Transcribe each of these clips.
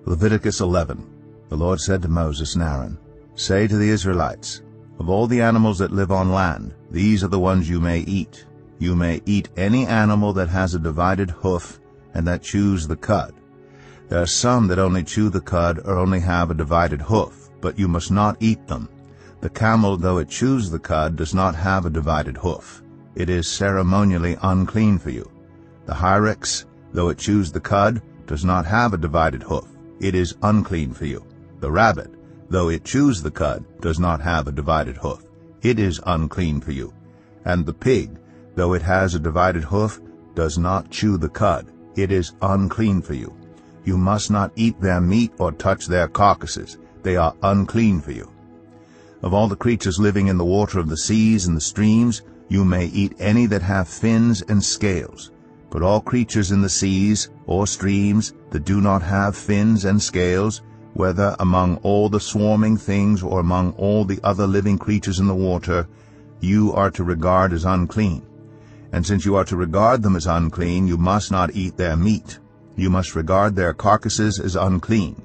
Leviticus 11. The Lord said to Moses and Aaron, "Say to the Israelites, of all the animals that live on land, these are the ones you may eat. You may eat any animal that has a divided hoof and that chews the cud. There are some that only chew the cud or only have a divided hoof, but you must not eat them. The camel, though it chews the cud, does not have a divided hoof. It is ceremonially unclean for you. The hyrax, though it chews the cud, does not have a divided hoof. It is unclean for you. The rabbit, though it chews the cud, does not have a divided hoof. It is unclean for you. And the pig, though it has a divided hoof, does not chew the cud. It is unclean for you. You must not eat their meat or touch their carcasses. They are unclean for you. Of all the creatures living in the water of the seas and the streams, you may eat any that have fins and scales. But all creatures in the seas or streams that do not have fins and scales, whether among all the swarming things or among all the other living creatures in the water, you are to regard as unclean. And since you are to regard them as unclean, you must not eat their meat. You must regard their carcasses as unclean.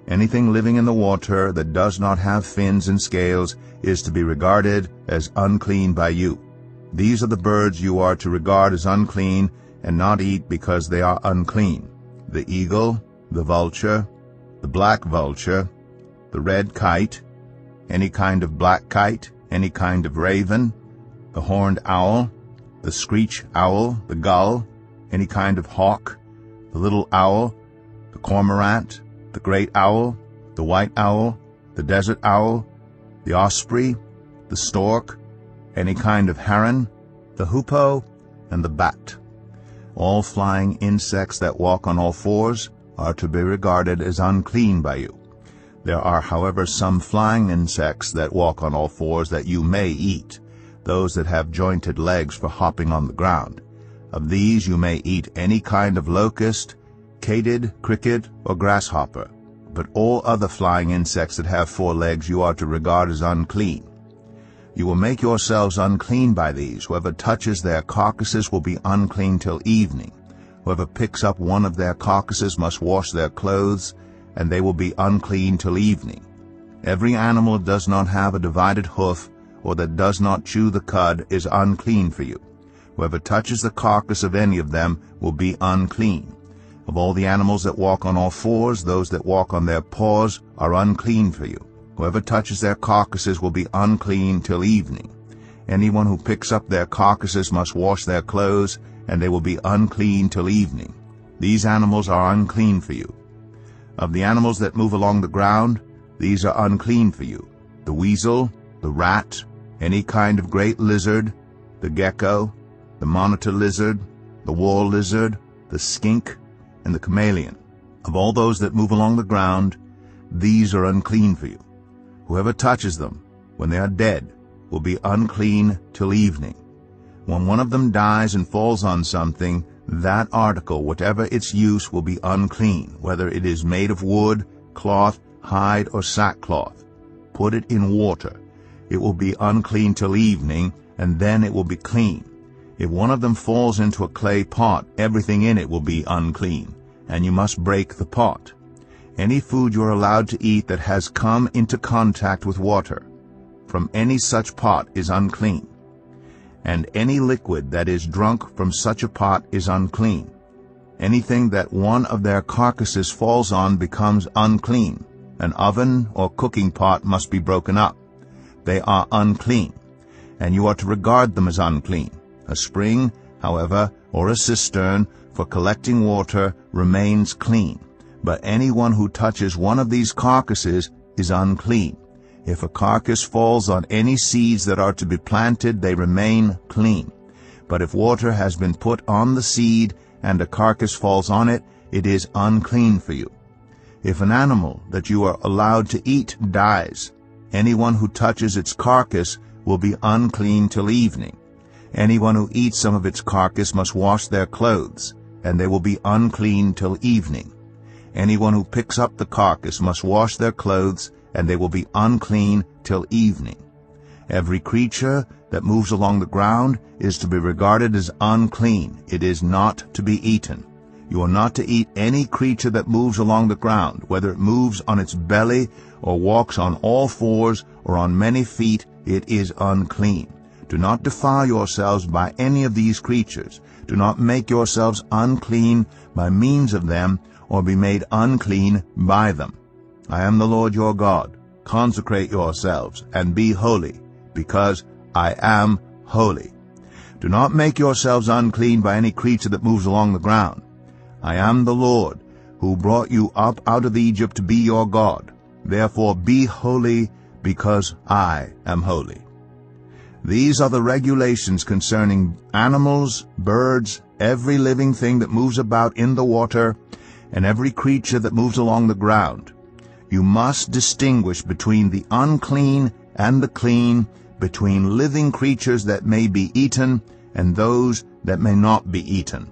Anything living in the water that does not have fins and scales is to be regarded as unclean by you. These are the birds you are to regard as unclean and not eat because they are unclean: the eagle, the vulture, the black vulture, the red kite, any kind of black kite, any kind of raven, the horned owl, the screech owl, the gull, any kind of hawk, the little owl, the cormorant, the great owl, the white owl, the desert owl, the osprey, the stork, any kind of heron, the hoopoe, and the bat. All flying insects that walk on all fours are to be regarded as unclean by you. There are, however, some flying insects that walk on all fours that you may eat, those that have jointed legs for hopping on the ground. Of these you may eat any kind of locust, katyd, cricket, or grasshopper. But all other flying insects that have 4 legs you are to regard as unclean. You will make yourselves unclean by these. Whoever touches their carcasses will be unclean till evening. Whoever picks up one of their carcasses must wash their clothes, and they will be unclean till evening. Every animal that does not have a divided hoof, or that does not chew the cud, is unclean for you. Whoever touches the carcass of any of them will be unclean. Of all the animals that walk on all fours, those that walk on their paws are unclean for you. Whoever touches their carcasses will be unclean till evening. Anyone who picks up their carcasses must wash their clothes, and they will be unclean till evening. These animals are unclean for you. Of the animals that move along the ground, these are unclean for you: the weasel, the rat, any kind of great lizard, the gecko, the monitor lizard, the wall lizard, the skink, and the chameleon. Of all those that move along the ground, these are unclean for you. Whoever touches them, when they are dead, will be unclean till evening. When one of them dies and falls on something, that article, whatever its use, will be unclean, whether it is made of wood, cloth, hide, or sackcloth. Put it in water. It will be unclean till evening, and then it will be clean. If one of them falls into a clay pot, everything in it will be unclean, and you must break the pot. Any food you are allowed to eat that has come into contact with water from any such pot is unclean. And any liquid that is drunk from such a pot is unclean. Anything that one of their carcasses falls on becomes unclean. An oven or cooking pot must be broken up. They are unclean, and you are to regard them as unclean. A spring, however, or a cistern for collecting water remains clean. But anyone who touches one of these carcasses is unclean. If a carcass falls on any seeds that are to be planted, they remain clean. But if water has been put on the seed and a carcass falls on it, it is unclean for you. If an animal that you are allowed to eat dies, anyone who touches its carcass will be unclean till evening. Anyone who eats some of its carcass must wash their clothes, and they will be unclean till evening. Anyone who picks up the carcass must wash their clothes, and they will be unclean till evening. Every creature that moves along the ground is to be regarded as unclean. It is not to be eaten. You are not to eat any creature that moves along the ground, whether it moves on its belly or walks on all fours or on many feet, it is unclean. Do not defile yourselves by any of these creatures. Do not make yourselves unclean by means of them, or be made unclean by them. I am the Lord your God. Consecrate yourselves, and be holy, because I am holy. Do not make yourselves unclean by any creature that moves along the ground. I am the Lord, who brought you up out of Egypt to be your God. Therefore be holy, because I am holy. These are the regulations concerning animals, birds, every living thing that moves about in the water, and every creature that moves along the ground. You must distinguish between the unclean and the clean, between living creatures that may be eaten and those that may not be eaten.